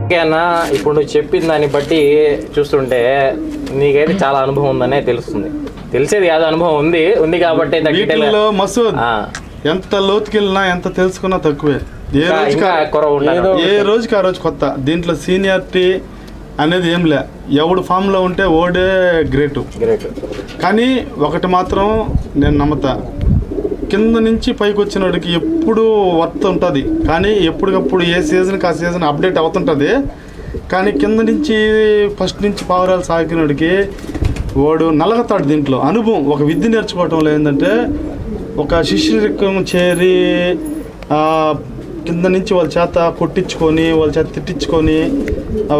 Okay అన్న, ఇప్పుడు నువ్వు చెప్పిన దాన్ని బట్టి చూస్తుంటే నీకైతే చాలా అనుభవం ఉందనే తెలుస్తుంది. తెలిసేది కాదు, అనుభవం ఉంది కాబట్టి వీటిల్లో మసూద్ ఎంత లోతుకెళ్ళినా ఎంత తెలుసుకున్నా తక్కువే. ఏ రోజుకి ఆ రోజు కొత్త. దీంట్లో సీనియారిటీ అనేది ఏం లే, ఎవడు ఫామ్లో ఉంటే ఓడే గ్రేటు. కానీ ఒకటి మాత్రం నేను నమ్ముతా, కింద నుంచి పైకి వచ్చినోడికి ఎప్పుడు వర్త్ ఉంటుంది. కానీ ఎప్పటికప్పుడు ఏ సీజన్కి ఆ సీజన్ అప్డేట్ అవుతుంటుంది. కానీ కింద నుంచి ఫస్ట్ నుంచి పావురాలు సాగినోడికి వాడు నలగతాడు. దీంట్లో అనుభవం, ఒక విద్య నేర్చుకోవటంలో ఏంటంటే ఒక శిష్యరికం చేరి కింద నుంచి వాళ్ళ చేత కొట్టించుకొని వాళ్ళ చేత తిట్టించుకొని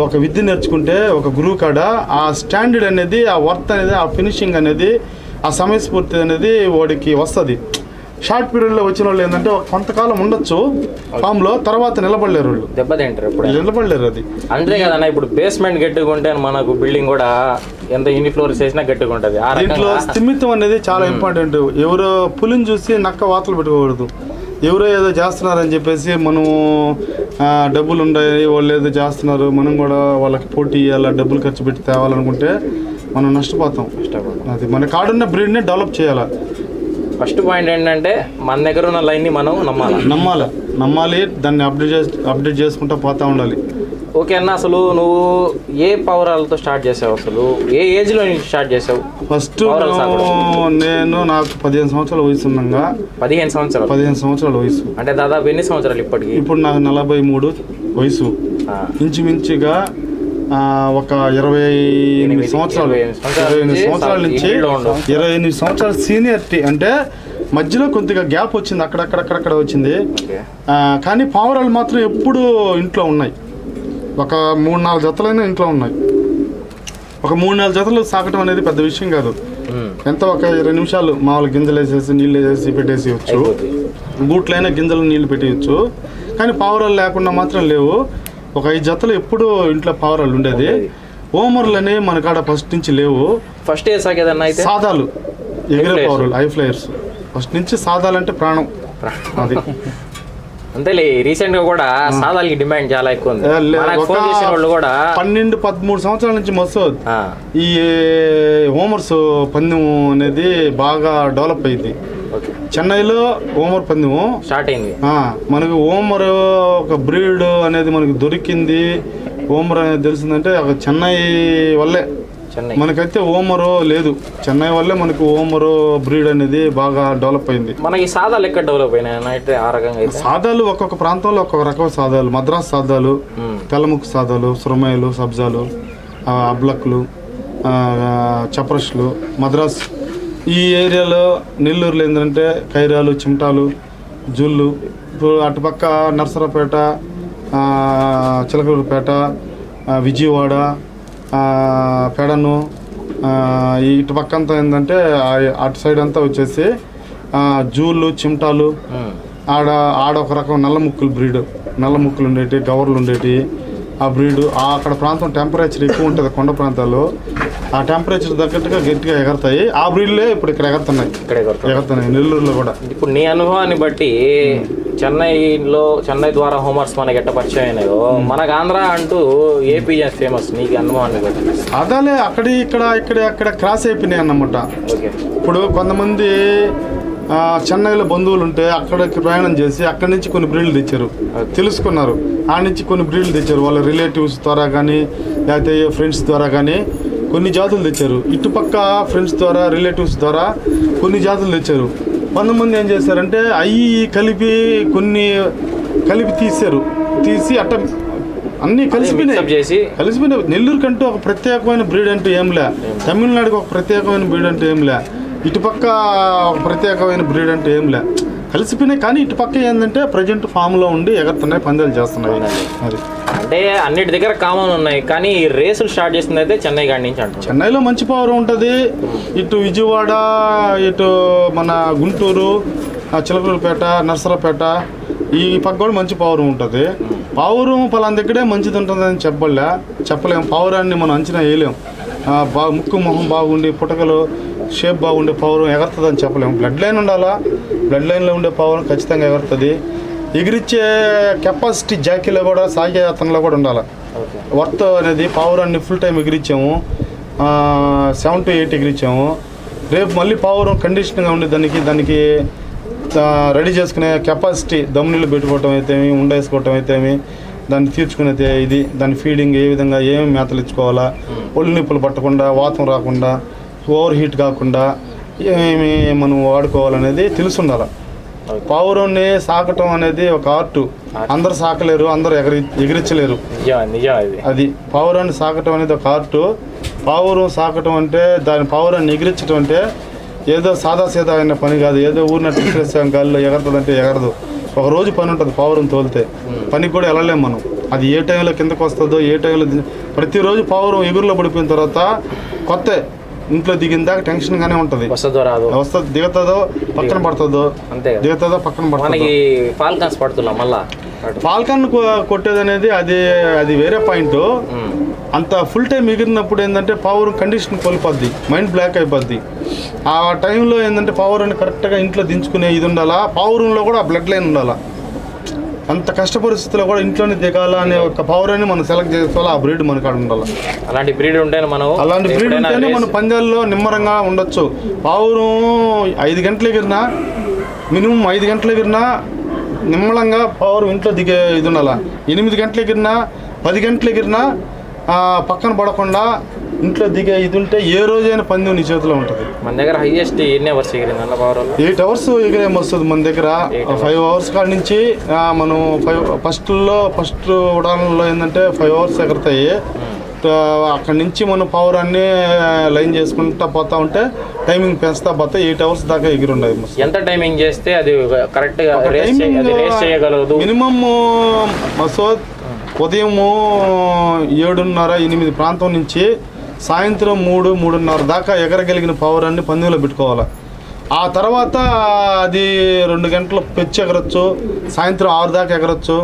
ఒక విద్య నేర్చుకుంటే ఒక గురువు కాడ ఆ స్టాండర్డ్ అనేది, ఆ వర్త్ అనేది, ఆ ఫినిషింగ్ అనేది, ఆ సమయస్ఫూర్తి అనేది వాడికి వస్తుంది. షార్ట్ పీరియడ్లో వచ్చిన వాళ్ళు ఏంటంటే కొంతకాలం ఉండొచ్చు ఫామ్లో, తర్వాత నిలబడలేరు వాళ్ళు, దెబ్బతింటారు. ఇప్పుడు నిలబడలేరు. అది అంతే కదన్నా. ఇప్పుడు బేస్మెంట్ గట్టిగా ఉంటే మనకు బిల్డింగ్ కూడా ఎంత ఇన్ని ఫ్లోర్స్ వేసినా గట్టిగా ఉంటుంది. దీంట్లో స్థిమితం అనేది చాలా ఇంపార్టెంట్. ఎవరో పులిని చూసి నక్క వాతలు పెట్టుకోకూడదు. ఎవరో ఏదో చేస్తున్నారని చెప్పేసి మనం డబ్బులు ఉన్నాయి, వాళ్ళు ఏదో చేస్తున్నారు, మనం కూడా వాళ్ళకి పోటీ ఇవ్వాలి, డబ్బులు ఖర్చు పెట్టి తేవాలనుకుంటే మనం నష్టపోతాం. అది మన కాడున్న బ్రీడ్ని డెవలప్ చేయాలి. ఫస్ట్ పాయింట్ ఏంటంటే మన దగ్గర ఉన్న లైన్ని మనం నమ్మాలి, దాన్ని అప్డేట్ చేసుకుంటూ పోతూ ఉండాలి. ఓకే అన్న, అసలు నువ్వు ఏ పావురాలతో స్టార్ట్ చేసావు? అసలు ఏ ఏజ్లో స్టార్ట్ చేసావు? ఫస్ట్ నాకు 15 సంవత్సరాల వయసు ఉండగా. 15 సంవత్సరాల వయసు అంటే దాదాపు ఎన్ని సంవత్సరాలు ఇప్పటికి? ఇప్పుడు నాకు 43 వయసు. ఇంచుమించుగా ఒక 28 సంవత్సరాల నుంచి 28 సంవత్సరాల సీనియారిటీ. అంటే మధ్యలో కొద్దిగా గ్యాప్ వచ్చింది, అక్కడక్కడ వచ్చింది. కానీ పావురాలు మాత్రం ఎప్పుడు ఇంట్లో ఉన్నాయి. ఒక 3-4 జతలైనా ఇంట్లో ఉన్నాయి. ఒక 3-4 జతలు సాకటం అనేది పెద్ద విషయం కాదు. ఎంత ఒక 20 నిమిషాలు మామూలు గింజలు వేసేసి నీళ్ళు వేసేసి పెట్టేసి వచ్చు, బూట్లైనా గింజలు నీళ్ళు పెట్టేయచ్చు. కానీ పావురాలు లేకుండా మాత్రం లేవు. ఒక 5 జతలు ఎప్పుడు ఇంట్లో పావురాలు ఉండేది. ఓమర్లు అనేవి మన కాడ ఫస్ట్ నుంచి లేవు. ఫస్ట్ సాదాలు, ఎగిరే పావురాలు, హై ఫ్లైయర్స్. ఫస్ట్ నుంచి సాదాలంటే ప్రాణం. అది అంతేలే. రీసెంట్ గా కూడా సాదాలకి డిమాండ్ చాలా ఎక్కువ ఉంది. 12-13 సంవత్సరాల నుంచి మసూద్ ఈ ఓమర్స్ పందెం అనేది బాగా డెవలప్ అయింది. చెన్నైలో ఓమర్ పందెం స్టార్ట్ అయింది. మనకు ఓమర్ ఒక బ్రీడ్ అనేది మనకు దొరికింది. ఓమర్ అనేది తెలిసిందంటే ఒక చెన్నై వల్లే. మనకైతే ఓమరు లేదు, చెన్నై వల్లే మనకు ఓమరు బ్రీడ్ అనేది బాగా డెవలప్ అయింది. మనకి సాదాలు ఎక్కడ డెవలప్ అయినాయి? ఆ రకంగా సాదాలు ఒక్కొక్క ప్రాంతంలో ఒక్కొక్క రకం సాదాలు. మద్రాస్ సాదాలు, తెల్లముక్కు సాదాలు, సురమయ్యలు, సబ్జాలు, అబ్లక్లు, చప్రష్లు, మద్రాస్. ఈ ఏరియాలో నెల్లూరులో ఏంటంటే కైరాలు, చిమటాలు, జుళ్ళు. ఇప్పుడు అటుపక్క నర్సరాపేట, చిలకలూరుపేట, విజయవాడ, పెడను, ఇటు పక్క అంతా ఏంటంటే అటు సైడ్ అంతా వచ్చేసి జూళ్ళు, చిమటాలు. ఆడ ఒక రకం నల్ల ముక్కులు బ్రీడ్, నల్ల ముక్కులు ఉండేటి, గవర్లు ఉండేటి. ఆ బ్రీడ్ అక్కడ ప్రాంతం టెంపరేచర్ ఎక్కువ ఉంటుంది. కొండ ప్రాంతాల్లో ఆ టెంపరేచర్ తగ్గట్టుగా గట్టిగా ఎగరతాయి. ఆ బ్రీడ్లే ఇప్పుడు ఇక్కడ ఎగరుతున్నాయి నెల్లూరులో కూడా. ఇప్పుడు నీ అనుభవాన్ని బట్టి చెన్నై ద్వారా హోమర్స్ మనకి ఎట్ట పరిచయం అయినాయో, మనకు ఆంధ్ర అంటూ ఏపీ ఫేమస్. నీకు అనుభవాన్ని బట్టి అదాలే అక్కడ క్రాస్ అయిపోయినాయి అన్నమాట. ఇప్పుడు కొంతమంది చెన్నైలో బంధువులు ఉంటే అక్కడికి ప్రయాణం చేసి అక్కడి నుంచి కొన్ని బ్రీడ్లు తెచ్చారు, తెలుసుకున్నారు. ఆ నుంచి కొన్ని బ్రీడ్లు తెచ్చారు వాళ్ళ రిలేటివ్స్ ద్వారా కానీ లేకపోతే ఫ్రెండ్స్ ద్వారా కానీ కొన్ని జాతులు తెచ్చారు. ఇటుపక్క ఫ్రెండ్స్ ద్వారా, రిలేటివ్స్ ద్వారా కొన్ని జాతులు తెచ్చారు. కొంతమంది ఏం చేశారంటే అవి కొన్ని కలిపి తీసి అట్ట అన్నీ కలిసిపోయినాయి. నెల్లూరుకంటూ ఒక ప్రత్యేకమైన బ్రీడ్ అంటూ ఏంలే, తమిళనాడుకి ఒక ప్రత్యేకమైన బ్రీడ్ అంటూ ఏంలే, ఇటుపక్క ఒక ప్రత్యేకమైన బ్రీడ్ అంటే ఏంలే, కలిసిపోయినాయి. కానీ ఇటుపక్క ఏంటంటే ప్రజెంట్ ఫామ్లో ఉండి ఎగరుతున్నాయి, పందాలు చేస్తున్నాయి. అది అంటే అన్నిటి దగ్గర కామన్ ఉన్నాయి. కానీ ఈ రేసులు స్టార్ట్ చేసింది అయితే చెన్నై కాడి నుంచి అంటారు. చెన్నైలో మంచి పవర్ ఉంటుంది. ఇటు విజయవాడ, ఇటు మన గుంటూరు, చిలకలూరుపేట, నర్సరాపేట ఈ పక్క కూడా మంచి పవర్ ఉంటుంది. పావురం పలానా దగ్గరే మంచిది ఉంటుందని చెప్పలేము. పావురాన్ని మనం అంచనా వేయలేము. ముక్కు మొహం బాగుండి పుటకలు షేప్ బాగుండే పవరం ఎగరుతుందని చెప్పలేము. బ్లడ్ లైన్ ఉండాలా, బ్లడ్ లైన్లో ఉండే పవరం ఖచ్చితంగా ఎగరుతుంది. ఎగిరిచ్చే కెపాసిటీ జాకీలో కూడా, సాగే అతనిలో కూడా ఉండాలి. ఓకే. వర్త్ అనేది పావురాన్ని ఫుల్ టైం ఎగిరించాము, 7 to 8 ఎగిరించాము. రేపు మళ్ళీ పావురం కండిషన్గా ఉండే దానికి రెడీ చేసుకునే కెపాసిటీ, దమ్ నీళ్ళు పెట్టుకోవటం అయితేమి, ఉండేసుకోవటం అయితేమి, దాన్ని తీర్చుకునేది ఇది, దాని ఫీడింగ్ ఏ విధంగా ఏమేమి మేతలు ఇచ్చుకోవాలా, ఒళ్ళు నొప్పులు పట్టకుండా, వాతం రాకుండా, ఓవర్ హీట్ కాకుండా ఏమేమి మనం వాడుకోవాలనేది తెలుసుండాలి. పావురాన్ని సాకటం అనేది ఒక ఆర్ట్. అందరు సాకలేరు, అందరు ఎగిరించలేరు. అది పావురాన్ని సాకటం అనేది ఒక ఆర్ట్. పావురం సాకటం అంటే, దాని పావురాన్ని ఎగిరించడం అంటే ఏదో సాదాసీదా అయిన పని కాదు. ఏదో ఊరిన టీచర్స్ గాలిలో ఎగరుతుందంటే ఎగరదు. ఒక రోజు పని ఉంటుంది పావురం తోలితే. పనికి కూడా వెళ్ళలేము మనం. అది ఏ టైంలో కిందకు వస్తుందో, ఏ టైంలో ప్రతిరోజు పావురం ఎగురులో పడిపోయిన తర్వాత కొత్త ఇంట్లో దిగిన దాకా టెన్షన్గానే ఉంటుంది. వస్తుంది, దిగుతుందో పక్కన పడుతుందో, దిగుతుందో పక్కన పడుతుందో. ఫాల్కన్ కొట్టేది అనేది అది వేరే పాయింట్. అంత ఫుల్ టైం ఎగిరినప్పుడు ఏంటంటే పావురం కండిషన్ కోల్పోద్ది, మైండ్ బ్లాక్ అయిపోద్ది. ఆ టైంలో ఏంటంటే పావురాన్ని కరెక్ట్గా ఇంట్లో దించుకునే ఇది ఉండాలా. పావురంలో కూడా బ్లడ్ లైన్ ఉండాలా. అంత కష్ట పరిస్థితుల్లో కూడా ఇంట్లోనే దిగాల అనే ఒక పౌరాన్ని మనం సెలెక్ట్ చేసుకోవాలి. ఆ బ్రీడ్ మనకు ఉండాలి. అలాంటి బ్రీడ్ ఉంటేనే మనం పందాల్లో నిమ్మరంగా ఉండొచ్చు. పావురం 5 గంటలు ఎగిరినా, మినిమం 5 గంటలు ఎగిరినా నిమ్మలంగా పావురం ఇంట్లో దిగే ఇది ఉండాలి. 8 గంటలు ఎగిరినా, 10 గంటలు ఎగిరినా పక్కన పడకుండా ఇంట్లో దిగే ఇది ఉంటే ఏ రోజైనా పందెం నీ చేతిలో ఉంటుంది. మన దగ్గర హైయెస్ట్ ఎన్ని అవర్స్ ఎగిరింది? 8 hours ఎగిరేం వస్తుంది మన దగ్గర. 5 hours కాడ నుంచి మనం ఫస్ట్ ఉడాలలో ఏంటంటే 5 hours ఎగురుతాయి. అక్కడి నుంచి మనం పౌరాన్ని లైన్ చేసుకుంటా పోతా ఉంటే టైమింగ్ పెంచుతా పోతే 8 hours దాకా ఎగిరి ఉండదు. ఎంత టైమింగ్ చేస్తే అది కరెక్ట్గా రేస్ చేయగలదు? మినిమమ్ ఉదయము 7:30-8 ప్రాంతం నుంచి సాయంత్రం 3-3:30 దాకా ఎగరగలిగిన పౌరాన్ని పందెంలో పెట్టుకోవాలి. ఆ తర్వాత అది 2 గంటలు పెంచి ఎగరొచ్చు, సాయంత్రం 6 దాకా ఎగరొచ్చు.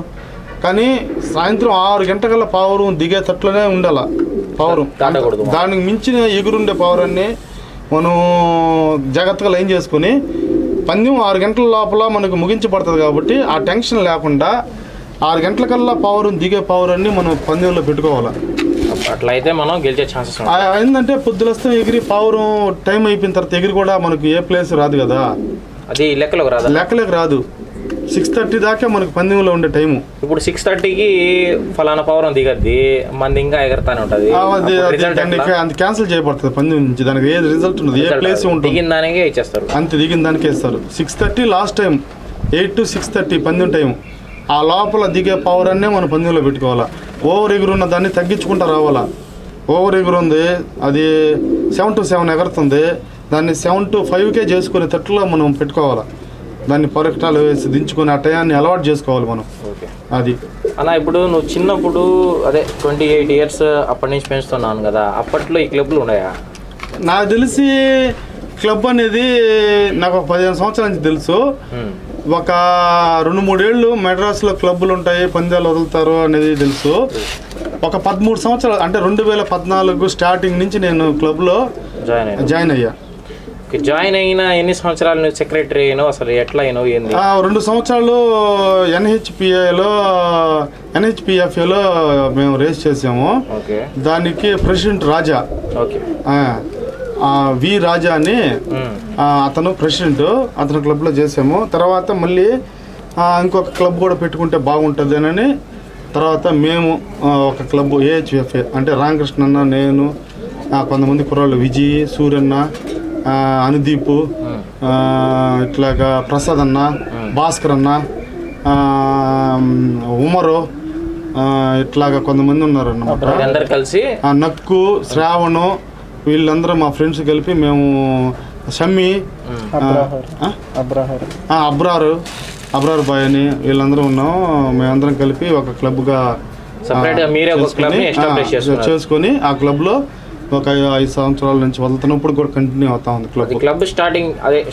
కానీ సాయంత్రం 6 గంటల పావురం దిగేటట్లునే ఉండాల. పావురం దానికి మించిన ఎగురుండే పావురాన్ని మనం జాగ్రత్తగా లైన్ చేసుకుని పందెం 6 గంటల లోపల మనకు ముగించబడుతుంది. కాబట్టి ఆ టెన్షన్ లేకుండా 6 గంటలకల్లా పావురం దిగే పావురాన్ని మనం పందెంలో పెట్టుకోవాలి. అట్లయితే మనం గెలిచే ఛాన్సెస్ ఏంటంటే పొద్దులస్తే ఎగిరి పావురం టైం అయిపోయిన తర్వాత ఎగిరి కూడా మనకు ఏ ప్లేస్ రాదు కదా. అది లెక్కలోకి రాదు. 6:30 దాకా మనకు పందెంలో ఉండే టైము. ఇప్పుడు 6:30కి ఫలానా పౌరం దిగద్ది, మంది ఇంకా ఎగరతానే ఉంటుంది. అది క్యాన్సిల్ చేయబడుతుంది పందెం నుంచి. దానికి ఏ రిజల్ట్ ఉండదు, ఏ ప్లేస్ ఉంటుంది. దిగిన దానికే ఇచ్చేస్తారు. అంతే, దిగిన దానికే ఇస్తారు. 6:30 లాస్ట్ టైం. 8 to 6:30 పందెం టైం. ఆ లోపల దిగే పౌరాన్నే మనం పందెంలో పెట్టుకోవాలా. ఓవర్ ఎగురున్న దాన్ని తగ్గించుకుంటూ రావాలా. ఓవర్ ఎగురుంది, అది 7 to 7 ఎగరుతుంది, దాన్ని 7 to 5కే చేసుకునే తట్టులో మనం పెట్టుకోవాలా. దాన్ని పరికటాలు వేసి దించుకొని ఆ టయాన్ని అలవాటు చేసుకోవాలి మనం. అది అలా. ఇప్పుడు నువ్వు చిన్నప్పుడు అదే 28 years అప్పటి నుంచి పెంచుతున్నాను కదా, అప్పట్లో ఈ క్లబ్లు ఉన్నాయా? నాకు తెలిసి క్లబ్ అనేది నాకు 15 సంవత్సరాల నుంచి తెలుసు. ఒక 2-3 ఏళ్ళు మెడ్రాస్లో క్లబ్బులు ఉంటాయి, పందాలు వదులుతారు అనేది తెలుసు. ఒక 13 సంవత్సరాలు అంటే 2014 స్టార్టింగ్ నుంచి నేను క్లబ్లో జాయిన్ అయ్యా. జాయిన్ అయినా ఎన్ని సంవత్సరాలు నువ్వు సెక్రటరీ అయినావు? అసలు ఎట్లా అయినావు? 2 సంవత్సరాలు NHPFAలో మేము రేస్ చేసాము. దానికి ప్రెసిడెంట్ రాజా, వి రాజా అని అతను ప్రెసిడెంట్. అతను క్లబ్లో చేసాము. తర్వాత మళ్ళీ ఇంకొక క్లబ్ కూడా పెట్టుకుంటే బాగుంటుంది అని తర్వాత మేము ఒక క్లబ్ AHFA అంటే రామకృష్ణ అన్న, నేను, కొంతమంది కుర్రాళ్ళు, విజయ్, సూర్యన్న, అనుదీపు, ఇట్లాగా ప్రసాద్ అన్న, భాస్కర్ అన్న, ఉమరు, ఇట్లాగా కొంతమంది ఉన్నారు అన్నమాట. కలిసి నక్కు, శ్రావణు, వీళ్ళందరూ మా ఫ్రెండ్స్ కలిపి మేము షమ్మి, అబ్రార్ బాయ్ అని వీళ్ళందరూ ఉన్నాం. మేమందరం కలిపి ఒక క్లబ్గా చేసుకొని ఆ క్లబ్లో ఒక 5 సంవత్సరాల నుంచి వదులుతున్నాం. ఇప్పుడు కూడా కంటిన్యూ అవుతా ఉంది క్లబ్.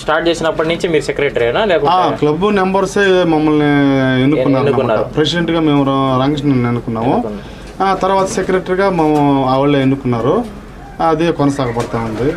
స్టార్ట్ చేసినప్పటి నుంచి మీరు సెక్రటరీనా? క్లబ్ మెంబర్సే మమ్మల్ని ఎన్నుకున్నారు. ప్రెసిడెంట్గా మేము రామకృష్ణ ఎన్నుకున్నాము. తర్వాత సెక్రటరీగా మేము వాళ్ళే ఎన్నుకున్నారు. అదే కొనసాగబడతా ఉంది.